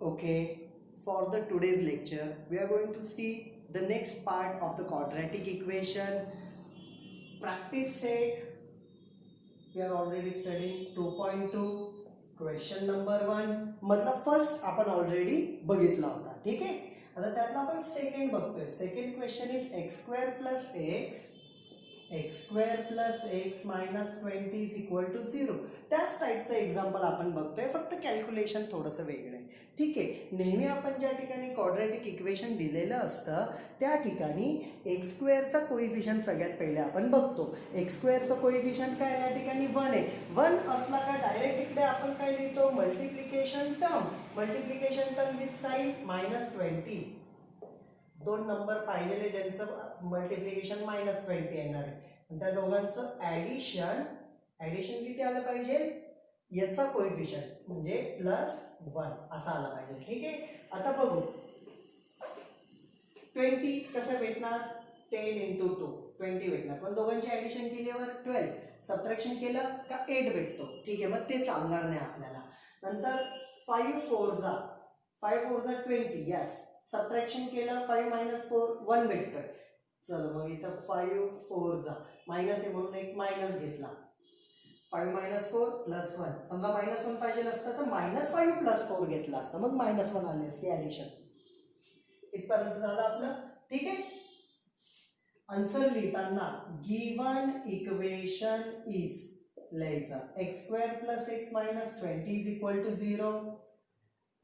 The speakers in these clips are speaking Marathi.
Okay, for the today's lecture, we are going to see the next part of the quadratic equation. Practice set. We are already studying 2.2. Question number 1 मतलब फर्स्ट आपण ऑलरेडी बघितला होता. ठीक आहे. आता त्यातला आपण सेकंड बघतोय. Second question is x square plus x minus 20 is equal to 0. त्याच टाईपचं एक्झाम्पल आपण बघतोय, फक्त कॅल्क्युलेशन थोडंसं वेगळं आहे. ठीक आहे. नेहमी आपण ज्या ठिकाणी क्वाड्रॅटिक इक्वेशन दिलेलं असतं त्या ठिकाणी एक्स स्क्वेअरचा कोइफिशियंट सगळ्यात पहिले आपण बघतो. एक्स स्क्वेअरचं कोइफिशियंट काय या ठिकाणी 1 आहे. 1 असला का डायरेक्ट इकडे आपण काय लिहितो, मल्टिप्लिकेशन टर्म विथ साइन -20. दोन नंबर पाहिलेले ज्यांचं मल्टिप्लिकेशन -20 येणार आहे, त्या दोघांचं ॲडिशन किती आलं पाहिजे, याचा कोएफिशियंट म्हणजे +1 असा आला पाहिजे. ठीक आहे. आता बघू 20 कसं भेटणार, 10 × 2 20 भेटणार, पण दोघांची ॲडिशन केल्यावर 12, सबट्रॅक्शन केलं का 8 भेटतो. ठीक आहे, मग ते चालणार नाही आपल्याला. नंतर 5 4 जा 20. यस, सबट्रॅक्शन केलं 5 - 4 1 भेटतं. चल मग इथं 5 4 जा मायनस आहे म्हणून एक मायनस घेतला. 5 - 4 +1. समजा -1 पाहिजे नसतं तर -5 + 4 घेतला असतं, मग -1 आली असती ॲडिशन. इथपर्यंत झालं आपलं. ठीक आहे. आन्सर लिहिताना गिवन इक्वेशन इज लिहायचं x² + x - 20 is equal to 0.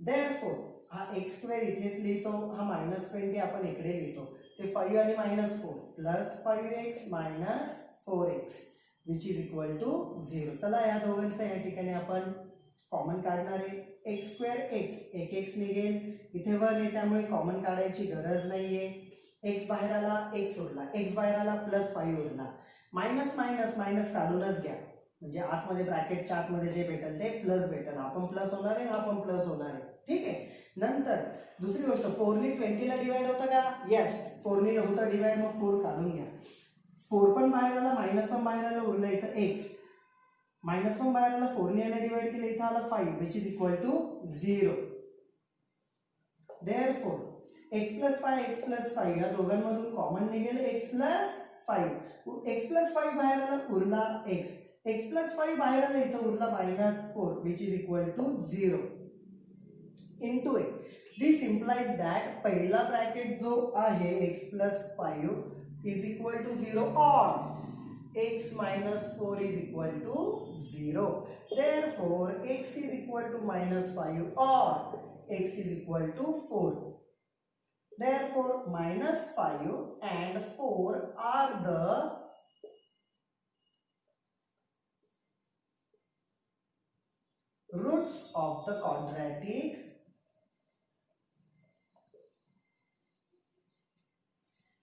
Therefore हा x² इथेच लिहितो, हा -20 आपण इकडे लिहितो. ते 5 आणि -4 +5x - 4x which is equal to 0. चला या दोघांचं या ठिकाणी आपण कॉमन काढणार आहे. x² एक x निघेल, इथे 1 आहे त्यामुळे कॉमन काढायची गरज नाहीये. x बाहेर आला, x उरला, x बाहेर आला +5 उरला. मायनस काढूनच घ्या, म्हणजे आतमध्ये ब्रॅकेटच्या आतमध्ये जे भेटेल ते प्लस भेटेल. हा पण प्लस होणार आहे, हा पण प्लस होणार आहे. ठीक आहे. नंतर दुसरी गोष्ट, 4ने 20 ला डिवाइड होतं का, येस 4ने होतं डिवाइड, मग 4 काढून घ्या. 4 पण बाहेर आला, मायनस पण बाहेर आला, उरलं इथं x. मायनस पण बाहेर आला, 4ने याला डिवाइड केलं, इथं आला 5 which is equal to 0. Therefore x + 5 या दोघांमधून कॉमन निघेल x + 5. x + 5 बाहेर आला, उरला x. x + 5 बाहेर आला, इथं उरला -4 which is equal to 0 into a. This implies that पहिला ब्रॅकेट जो आहे x + 5 is equal to 0 or x - 4 is equal to 0. Therefore x is equal to -5 or x is equal to 4. Therefore -5 and 4 are the roots of the quadratic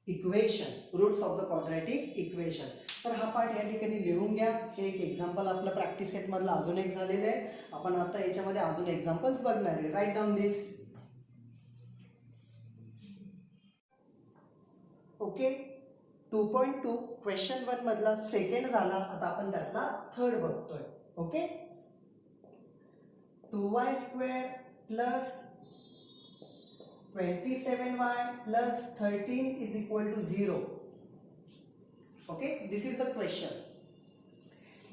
equation. Roots of the quadratic equation. तर हा पार्ट या ठिकाणी लिहून घ्या. हे एक एक्झाम्पल आपलं प्रॅक्टिस सेट मधलं अजून एक झालेलं आहे. आपण आता याच्यामध्ये अजून एक्झाम्पल्स बघणार आहे. राईट डाऊन दिस. ओके. 2.2 क्वेश्चन 1 मधला सेकंड झाला. आता आपण त्यातला थर्ड बघतोय. Okay. 2y² + 27y + 13 is equal to 0. Okay, this is the question.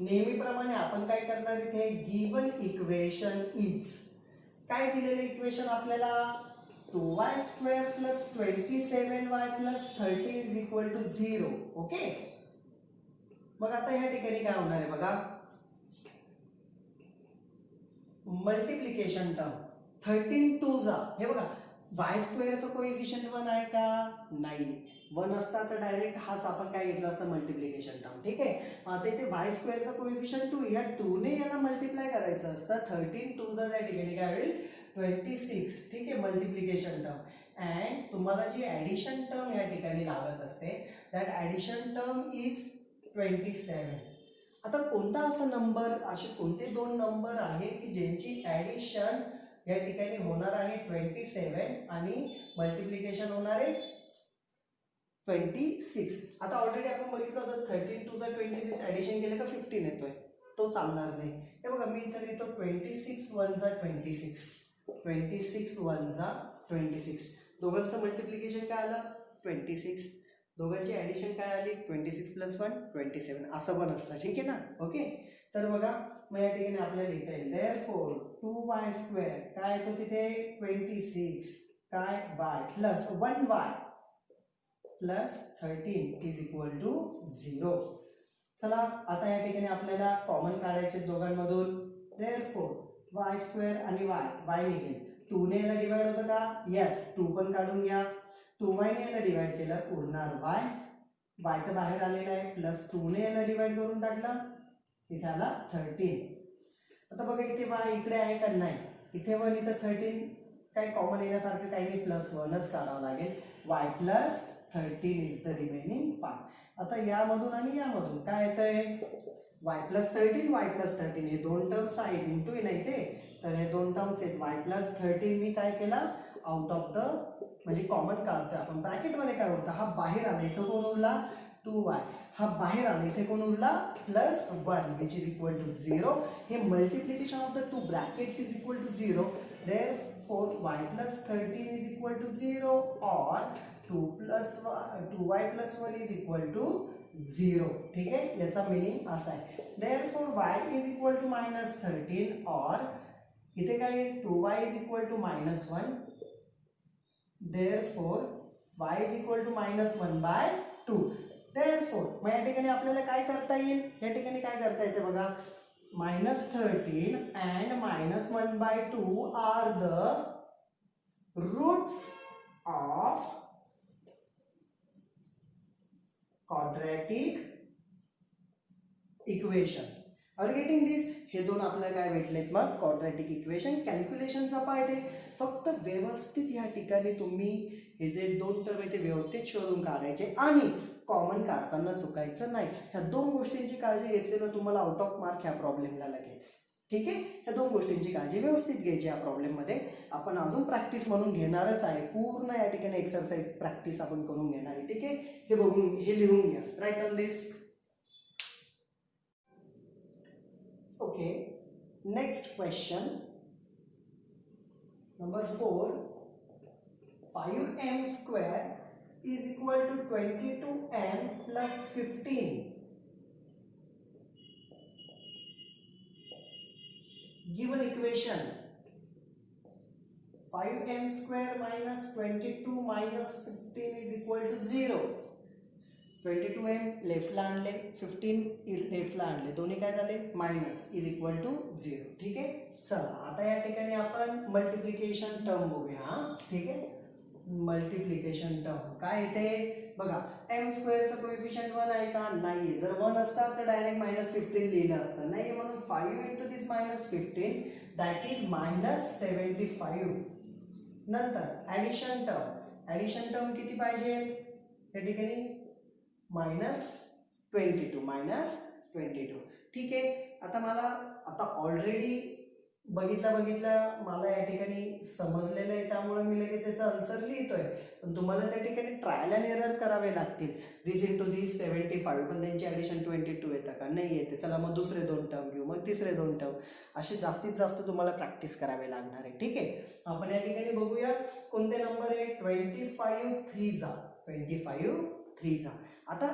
नेहमीप्रमाणे आपण काय करणार इथे, गिवन इक्वेशन इज काय दिलेलं इक्वेशन आपल्याला, 2y² + 27y + 13 is equal to 0. Okay. मग आता ह्या ठिकाणी काय होणार आहे बघा, मल्टिप्लिकेशन टर्म 13 2 जा. हे बघा y² चं कोएफिशियंट 1 आहे का, नाही. 1 असता तर डायरेक्ट हाच आपण काय घेतला असता, मल्टिप्लिकेशन टर्म. ठीक आहे. आता इथे y² चं कोएफिशियंट 2, या 2 ने याला मल्टिप्लाय करायचं असतं. 13 2 जा त्या ठिकाणी काय होईल, 26. ठीक आहे, मल्टिप्लिकेशन टर्म. अँड तुम्हाला जी ॲडिशन टर्म या ठिकाणी लागत असते, दॅट ॲडिशन टर्म इज 27. आता कोणता असा नंबर, असे कोणते दोन नंबर आहे की ज्यांची ॲडिशन या ठिकाणी होणार आहे 27 आणि मल्टिप्लिकेशन होणार आहे 26. आता ऑलरेडी आपण बघितलं होतं 13 2 जा 26, ॲडिशन केलं का 15 येतोय, तो चालणार नाही. हे बघा मी इथे लिहितो 26 1 जा 26. 26 1 जा 26. दोघांचं मल्टिप्लिकेशन काय आलं 26. दोघांची ॲडिशन काय आली 26 + 1 27. असं पण असतं, ठीक आहे ना. ओके, तर बघा मग या ठिकाणी आपल्याला लिहिता येईल देअरफॉर 2y² काय येतो तिथे 26 काय y plus 1y plus 13 is equal to 0. चला आता या ठिकाणी आपल्याला कॉमन काढायचे दोघांमधून. देअरफॉर y² आणि y निघेल. 2 ने याला डिवाइड होतं का, येस 2 पण काढून घ्या. 2y ने याला डिवाइड केलं उरणार y तर बाहेर आलेला आहे, प्लस 2 ने याला डिवाइड करून टाकलं, इथे आला 13. आता बघा इथे y इकडे आहे का नाही, इथे 1 इथं 13 काय कॉमन येण्यासारखं काही नाही, प्लस 1च काढावं लागेल. y plus 13 is the remaining part. आता यामधून आणि यामधून काय येतंय y प्लस 13 y प्लस 13 हे दोन टर्म्स आहेत, इंटू आहे ना इथे, तर हे दोन टर्म्स आहेत. y प्लस 13 मी काय केलं आउट ऑफ द म्हणजे कॉमन काढतोय आपण. ब्रॅकेटमध्ये काय होतं, हा बाहेर आला, इथं कोण उरला 2y, हा बाहेर आला, इथे कोण उरला plus 1 which is equal to 0. हे multiplication of the two brackets is equal to 0. Therefore y plus 13 is equal to 0 और 2y plus 1 is equal to 0. ठीक आहे, याचा मिनिंग असा आहे. Therefore y is equal to -13 और इथे काय 2y is equal to -1. Therefore y is equal to -1/2. Therefore मग या ठिकाणी आपल्याला काय करता येईल, या ठिकाणी काय करता येते बघा, -13 and -1/2 are the roots of quadratic equation. Are you getting this? हे दोन आपल्याला काय भेटलेत मग क्वाड्रॅटिक इक्वेशन. कॅल्क्युलेशनचा पार्ट आहे, फक्त व्यवस्थित या ठिकाणी तुम्ही हे जे दोन टर्म आहे ते व्यवस्थित शोधून काढायचे आणि कॉमन काढताना चुकायचं नाही. ह्या दोन गोष्टींची काळजी घेतली ना तुम्हाला आउट ऑफ मार्क ह्या प्रॉब्लेमला लगेच. ठीक आहे, ह्या दोन गोष्टींची काळजी व्यवस्थित घ्यायची. या प्रॉब्लेममध्ये आपण अजून प्रॅक्टिस म्हणून घेणारच आहे, पूर्ण या ठिकाणी एक्सरसाइज प्रॅक्टिस आपण करून घेणार आहे. ठीक आहे, हे बघून हे लिहून घ्या. Right on this. Okay, next question number 4. 5m² is equal to 22m plus 15. Given equation 5m² minus 22 minus 15 is equal to 0. 22m लेफ्टला आणले, 15 लेफ्टला आणले, दोन्ही काय झाले मायनस, इज इक्वल टू 0. ठीक आहे, चला आता या ठिकाणी आपण मल्टिप्लिकेशन टर्म बघूया. ठीक आहे, मल्टिप्लिकेशन टर्म काय येते बघा, m² कोएफिशियंट 1 आहे का, नाही. जर 1 असता तर डायरेक्ट -15 लिहिलं असतं, नाही म्हणून 5 into this -15 दॅट इज -75. नंतर ॲडिशन टर्म किती पाहिजे या ठिकाणी -22. ठीक आहे, आता मला ऑलरेडी बघितलं मला या ठिकाणी समजलेलं आहे, त्यामुळे मी लगेच याचा आन्सर लिहितोय. पण तुम्हाला त्या ठिकाणी ट्रायल अँड एरर करावे लागतील. दिस इंटू दिस 75, पण त्यांची ॲडिशन 22 येतं का, नाही येते. चला मग दुसरे दोन टर्म घेऊ, मग तिसरे दोन टर्म, असे जास्तीत जास्त तुम्हाला प्रॅक्टिस करावे लागणार आहे. ठीक आहे, आपण या ठिकाणी बघूया कोणते नंबर आहे. 25 3 जा. आता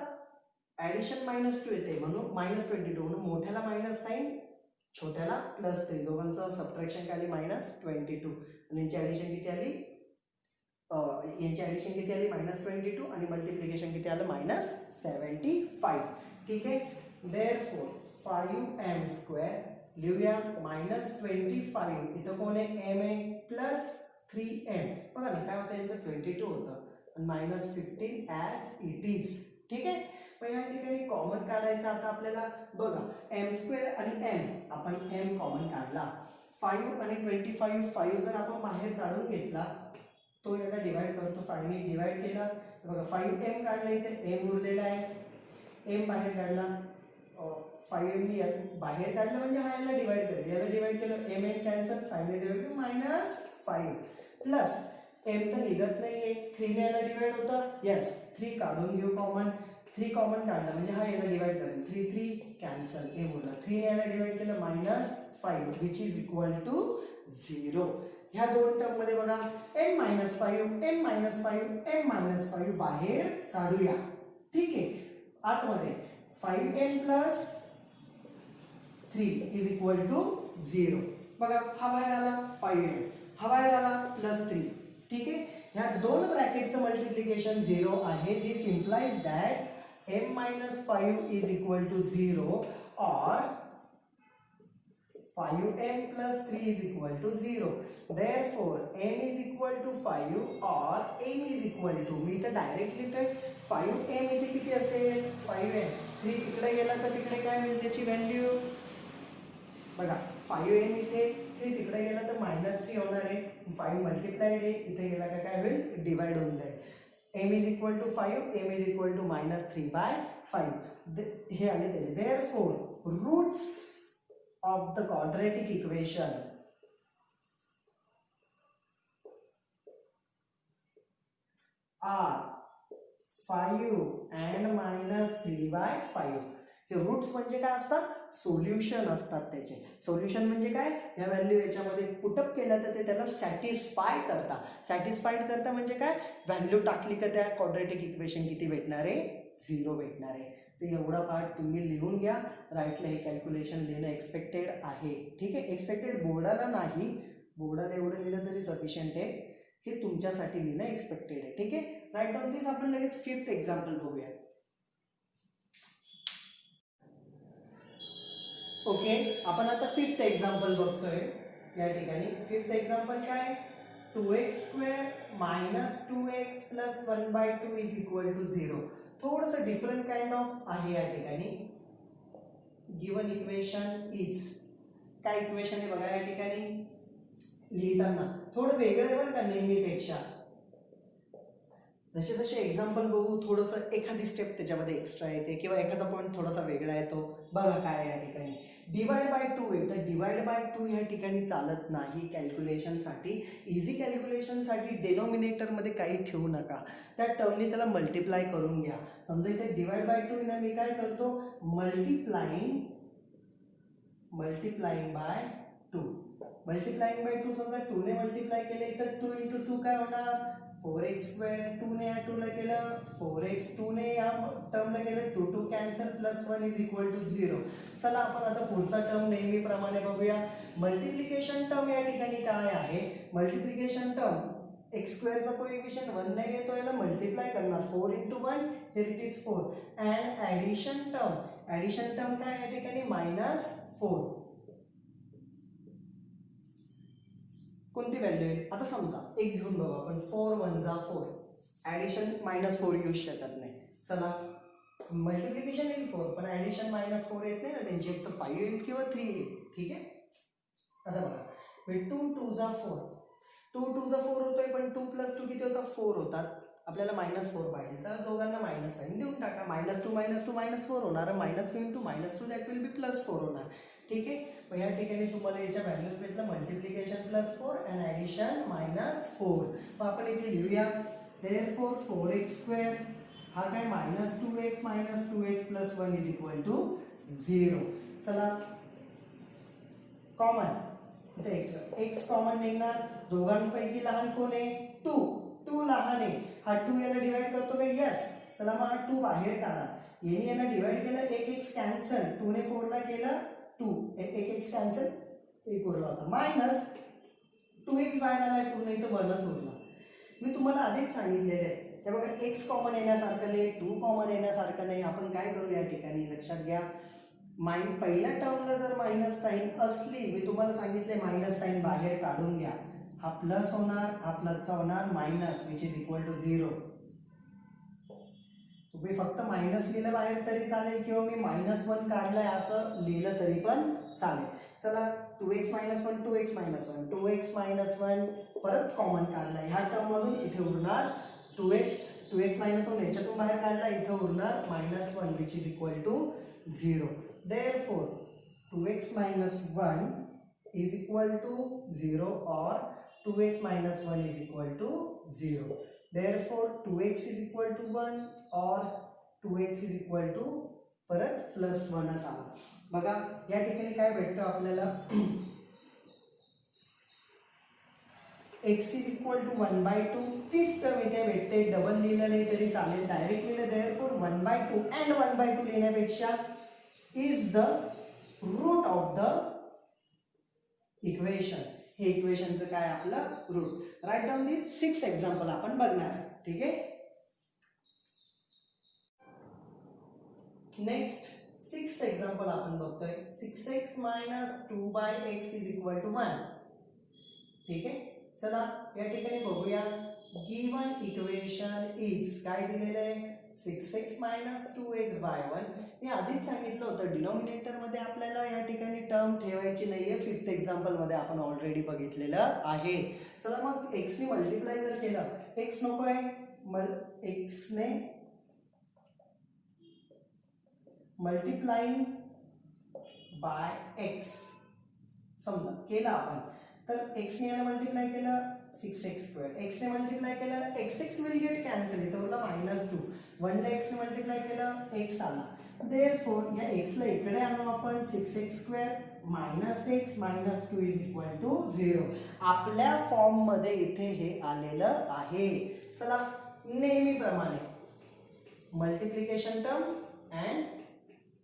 ॲडिशन -2 येते म्हणून -22, म्हणून मोठ्याला मायनस साईन, छोट्याला +3, दोघांचं सबट्रॅक्शन काय आली -22 आणि यांची ॲडिशन किती आली, -22 आणि मल्टिप्लिकेशन किती आलं -75. ठीक आहे, देअरफॉर 5m² लिहूया -25, इथं कोण आहे m आहे, प्लस 3m. बघा ना काय होतं, यांचं 22 होतं आणि -15 ॲज इट इज. ठीक आहे, मग या ठिकाणी कॉमन काढायचं. आता आपल्याला बघा m² आणि m, आपण m कॉमन काढला. 5 आणि 25, 5 जर आपण बाहेर काढून घेतला तो याला डिवाइड करतो, 5 ने डिवाइड केला. बघा 5m काढला, इथे m उरलेला आहे, m बाहेर काढला, 5m ने बाहेर काढलं म्हणजे हा याला डिवाइड करेल, याला डिवाइड केलं m कॅन्सल, 5 ने डिवाइड केलं -5 प्लस m तर निघत नाहीये, 3 ने याला डिवाइड होतं, येस 3 काढून घेऊ कॉमन. 3 कॉमन काढला म्हणजे हा याला डिवाइड करेल, 3 कॅन्सल, m उरला. 3 ने याला डिवाइड केलं -5 विच इज इक्वल टू 0. ह्या दोन टर्म मध्ये बघा n-5 n-5 बाहेर काढूया. ठीक आहे, आतमध्ये 5n plus 3 is equal to 0. बघा हा बाहेर आला 5n, हा बाहेर आला प्लस 3. ठीक आहे, ह्या दोन ब्रॅकेटचं मल्टिप्लिकेशन 0 आहे. This implies that m-5 is equal to 0 or 5n plus 3 is equal to 0. Therefore, m is equal to 5 or m is equal to, मी इथे डायरेक्ट लिहितोय 5m इथे किती असेल 5n. 3 तिकडे गेला तर तिकडे काय होईल त्याची व्हॅल्यू बघा 5n इथे 3 तिकडे गेला तर -3 होणार आहे. 5 मल्टिप्लाइड आहे इथे गेला का काय होईल डिवाइड होऊन जाईल. m is equal to 5, m is equal to -3/5 हे आले त्याचे. Therefore, roots of the quadratic equation are 5 and -3/5. हे रूट्स म्हणजे काय असतात सोल्युशन असतात त्याचे. सोल्युशन म्हणजे काय या व्हॅल्यू याच्यामध्ये पुटअप केलं तर ते त्याला सॅटिस्फाय करता म्हणजे काय व्हॅल्यू टाकली का त्या क्वाड्रॅटिक इक्वेशन किती भेटणार आहे 0 भेटणार आहे. तर एवढा पार्ट तुम्ही लिहून घ्या. राईटला हे कॅल्क्युलेशन लिहिणं एक्सपेक्टेड आहे. ठीक आहे, एक्सपेक्टेड बोर्डाला नाही, बोर्डाला एवढं लिहिलं तरी सफिशियंट आहे. हे तुमच्यासाठी लिहिणं एक्सपेक्टेड आहे. ठीक आहे, राईट डाऊन दिस. आपण लगेच 5th एक्झाम्पल बघूया. ओके, आपण आता 5th एक्झाम्पल बघतोय. या ठिकाणी 5th एक्झाम्पल काय 2x² - 2x + 1/2 is equal to 0. थोडंसं डिफरंट काइंड ऑफ आहे या ठिकाणी. गिवन इक्वेशन इज काय इक्वेशन आहे बघा या ठिकाणी लिहिताना थोडं वेगळं आहे बरं का नेहमीपेक्षा. जसे जसे एक्झाम्पल बघू थोडंसं एखादी स्टेप त्याच्यामध्ये एक्स्ट्रा येते किंवा एखादा पॉईंट थोडासा वेगळा येतो. बघा काय या ठिकाणी डिवाइड बाय 2 आहे, तर डिवाइड बाय 2 या ठिकाणी चालत नाही कॅल्क्युलेशनसाठी. इझी कॅल्क्युलेशनसाठी डेनोमिनेटरमध्ये काही ठेवू नका, त्या टर्मनी त्याला मल्टिप्लाय करून घ्या. समजा इथे डिवाइड बाय 2 ना मी काय करतो मल्टिप्लाइंग बाय 2. मल्टिप्लाइंग बाय 2 समजा 2 ने मल्टिप्लाय केले तर 2 × 2 काय होणार 4x². 2 ने या 2 ला केलं 4x, 2 ने या टर्मला केलं 2 2 कॅन्सल +1 इज इक्वल टू 0. चला आपण आता पुढचा टर्म नेहमीप्रमाणे बघूया. मल्टिप्लिकेशन टर्म या ठिकाणी काय आहे मल्टिप्लिकेशन टर्म x² चा कोएफिशियंट 1 नाही येतो, याला मल्टिप्लाय करणार 4 × 1 here it is 4. And addition term काय या ठिकाणी -4. कोणती व्हॅल्यू आहे आता समजा एक घेऊन बघू आपण 4 × 1 = 4. ॲडिशन -4 येऊ शकत नाही. चला मल्टिप्लिकेशन येईल 4 पण ॲडिशन -4 येत नाही ना, त्यांची एक तर 5 येईल किंवा 3 येईल. ठीक आहे, आता बघा 2 × 2 = 4. 2 × 2 = 4 होतोय पण 2 + 2 किती होतात 4 होतात. आपल्याला -4 पाहिजे तर दोघांना मायनस साईन देऊन टाका. -2 - 2 -4 होणार, -2 × -2 दॅट विल बी +4 होणार. ठीक आहे, मग या ठिकाणी तुम्हाला याच्या व्हॅल्यूज भेटलं मल्टिप्लिकेशन +4 अँड ॲडिशन -4. मग आपण इथे लिहूया देअरफॉर 4x² हा काय -2x - 2x + 1 is equal to 0. चला कॉमन इथे x कॉमन निघणार. दोघांपैकी लहान कोण आहे 2 लहान आहे. हा 2 याला डिवाइड करतो का यस. चला मग हा 2 बाहेर काढा. याने याला डिवाइड केलं 1x कॅन्सल 2 ने 4 ला केलं 2 1x कॅन्सल 1 उरला होता -2x बाहेर आला 2 नाही तर 1च उरला. मी तुम्हाला आधीच सांगितलेलं आहे हे बघा x कॉमन येण्यासारखं नाही 2 कॉमन येण्यासारखं नाही. आपण काय करू या ठिकाणी लक्षात घ्या. पहिल्या टर्मला जर मायनस साईन असली मी तुम्हाला सांगितले मायनस साईन बाहेर काढून घ्या. हा प्लस होणार हा प्लसचा होणार minus which is equal to 0. तुम्ही फक्त मायनस लिहिलं बाहेर तरी चालेल किंवा मी -1 काढलाय असं लिहिलं तरी पण चालेल. चला 2x - 1 2x - 1 2x - 1 परत कॉमन काढलाय ह्या टर्म मधून इथे उरणार 2x 2x - 1 याच्यातून बाहेर काढला इथे उरणार -1 which is equal to 0. Therefore 2x - 1 is equal to 0 or 2x - 1 is equal to 0. Therefore 2x is equal to 1 or 2x is equal to परत +1 आला. बघा या ठिकाणी काय भेटतं आपल्याला x इज इक्वल टू 1/2. तीच टर्म इथे भेटते, डबल लिहिलं नाही तरी चालेल, डायरेक्ट लिहिलं. देअरफॉर 1/2 अँड 1/2 लिहिण्यापेक्षा is the root of the equation. हे इक्वेशनचं काय आपलं root. Right down the 6 example आपण बघणार आहे. ठीक आहे. नेक्स्ट 6th एक्झाम्पल आपण बघतोय. 6x minus 2/x is equal to 1. ठीक आहे. चला या ठिकाणी बघूया. गिवन इक्वेशन इज काय दिलेलं आहे, 6x minus 2x/1. हे आधीच सांगितलं होतं, डिनॉमिनेटर मध्ये आपल्याला या ठिकाणी टर्म ठेवायची नाहीये. 5th एक्झाम्पल मध्ये आपण ऑलरेडी बघितलेलं आहे. चला मग x ने मल्टिप्लाय जर केलं, x नको आहे, x ने मल्टिप्लाइंग बाय x समजा केलं आपण, तर x ने याला मल्टिप्लाय केलं 6x², x ने मल्टिप्लाय केलं x विल गेट कॅन्सल, इथं उरला -2. 1 ला x ने मल्टिप्लाय केलं x आला. देअरफॉर या x ला इकडे आणू आपण, 6x² -x -2 is equal to 0. आपल्या फॉर्म मध्ये इथे हे आलेलं आहे. चला नेहमीप्रमाणे multiplication term and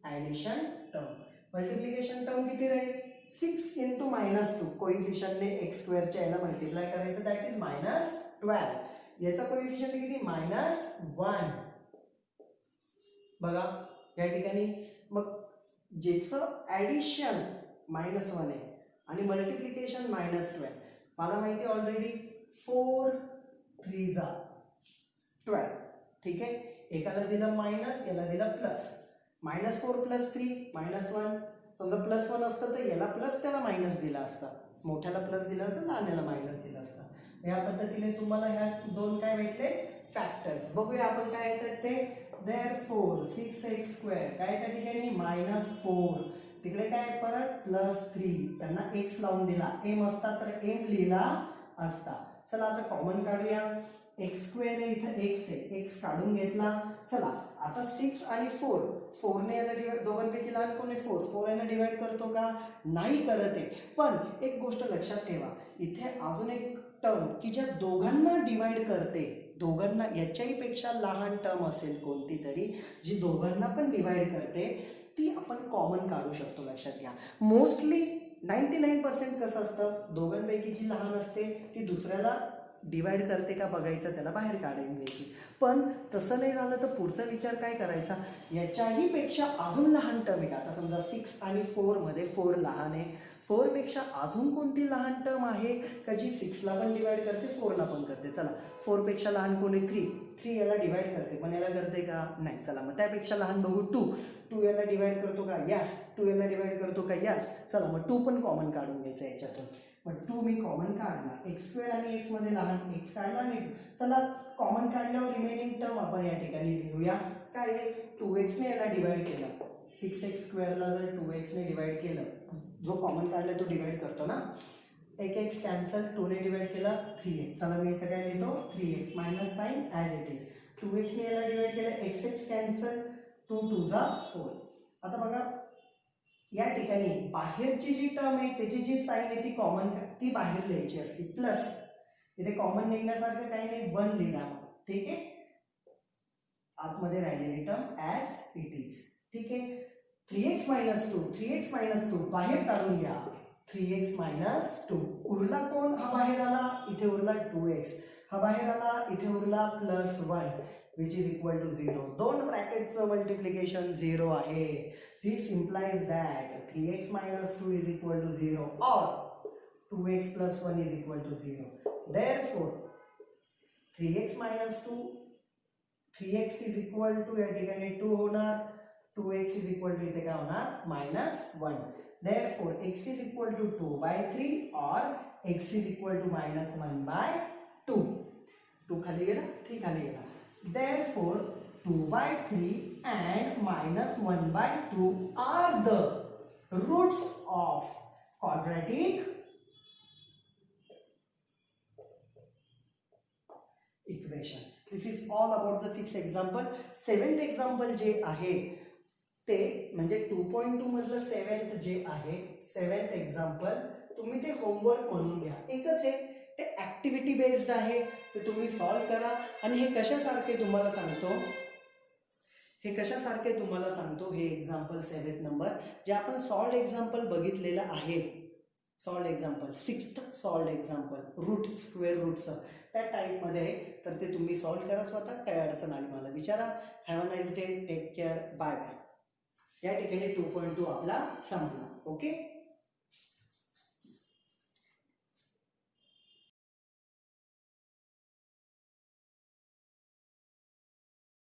addition term. Multiplication term किती राहील, 6 इंटू -2 कोइफिशियंटने x² च्या याला मल्टिप्लाय करायचं, दॅट इज -12. याचा कोइफिशियंट किती, -1. बघा या ठिकाणी मग ज्याचं ॲडिशन -1 आहे आणि मल्टिप्लिकेशन -12. मला माहिती ऑलरेडी 4 3 जा 12. ठीक आहे. एकाला दिलं मायनस, याला दिलं प्लस. -4 + 3 -1. समजा +1 असतं तर याला प्लस त्याला मायनस दिला असता, मोठ्याला प्लस दिला असतं, लहान्याला मायनस दिला असता. या पद्धतीने तुम्हाला ह्या दोन काय भेटले, फॅक्टर्स. बघूया आपण काय येतात ते. देअरफॉर 6x² काय त्या ठिकाणी -4, तिकडे काय परत +3, त्यांना x लावून दिला. m असता तर m लिहिला असता. चला आता कॉमन काढूया. x² आहे, इथं x आहे, x काढून घेतला. चला आता 6 आणि 4 ने याला डिवाइड, दोघांपैकी लहान कोण आहे 4 याला डिवाइड करतो का, नाही करत आहे. पण एक गोष्ट लक्षात ठेवा, इथे अजून एक टर्म की ज्या दोघांना डिवाइड करते, दोघांना याच्याही पेक्षा लहान टर्म असेल कोणती तरी जी दोघांना पण डिवाइड करते, ती आपण कॉमन काढू शकतो. लक्षात घ्या. मोस्टली 99% कसं असतं, दोघांपैकी जी लहान असते ती दुसऱ्याला डिवाइड करते का बघायचं, त्याला बाहेर काढून घ्यायची. पण तसं नाही झालं तर पुढचा विचार काय करायचा, याच्याही पेक्षा अजून लहान टर्म आहे का. आता समजा 6 आणि 4 मध्ये 4 लहान आहे, 4 पेक्षा अजून कोणती लहान टर्म आहे का जी 6 ला पण डिवाइड करते, 4 ला पण करते. चला 4 पेक्षा लहान कोण आहे, 3 याला डिवाइड करते, पण याला करते का, नाही. चला मग त्यापेक्षा लहान बघू 2 याला डिवाइड करतो का, यस. 2 याला डिवाइड करतो का, यस. चला मग 2 पण कॉमन काढून घ्यायचं याच्यातून. मग 2 मी कॉमन काढला, x² आणि x मध्ये लहान x काढला आणि चला कॉमन काढल्यावर रिमेनिंग टर्म आपण या ठिकाणी लिहूया. काय आहे, 2x ने याला डिवाइड केलं, 6x² ला जर 2x ने डिवाइड केलं, जो कॉमन काढला तो डिवाइड करतो ना, एक x कॅन्सल, 2 ने डिवाइड केला 3x. चला मी इथं काय लिहितो, 3x minus sign as it is. 2x ने याला डिवाइड केलं, x कॅन्सल, 2 2 जा 4. आता बघा या ठिकाणी बाहेरची जी टर्म आहे त्याची जी साइन आहे ती कॉमन, ती बाहेर लिहायची असते, प्लस. इथे कॉमन निघण्यासारखं काही नाही, 1 लिहिला. ठीक आहे. आतमध्ये राहिलेली टर्म ॲज इट इज. ठीक आहे. 3x - 2 बाहेर काढून घ्या, 3x - 2. उरला कोण, हा बाहेर आला, इथे उरला 2x, हा बाहेर आला, इथे उरला +1 which is equal to 0. दोन ब्रॅकेटचं मल्टिप्लिकेशन 0 आहे. This implies that 3x - 2 is equal to 0 or 2x + 1 is equal to 0. Therefore 3x - 2, 3x is equal to या ठिकाणी 2 होणार, 2x is equal to इथे काय होणार -1. Therefore x is equal to 2/3 or x is equal to -1/2. 2 खाली गेला, 3 खाली गेला. Therefore 2/3 and -1/2 are the roots of quadratic equation. This is all about the 6th example. 7th example जे आहे ते म्हणजे 2.2 मधलं 7th जे आहे, 7th example तुम्ही ते होमवर्क म्हणून घ्या. एकच आहे, ते ॲक्टिव्हिटी बेस्ड आहे, ते तुम्ही सॉल्व करा. आणि हे कशासारखे तुम्हाला सांगतो, हे एक्झाम्पल 7 नंबर जे आपण सॉल्ड एक्झाम्पल बघितलेलं आहे, solved example 6th solved example root square रूटचं त्या टाईपमध्ये आहे. तर ते तुम्ही सॉल्व करा स्वतः. काय अडचण आली मला विचारा. Have a nice day, take care, bye bye. या ठिकाणी 2.2 आपला संपला. ओके.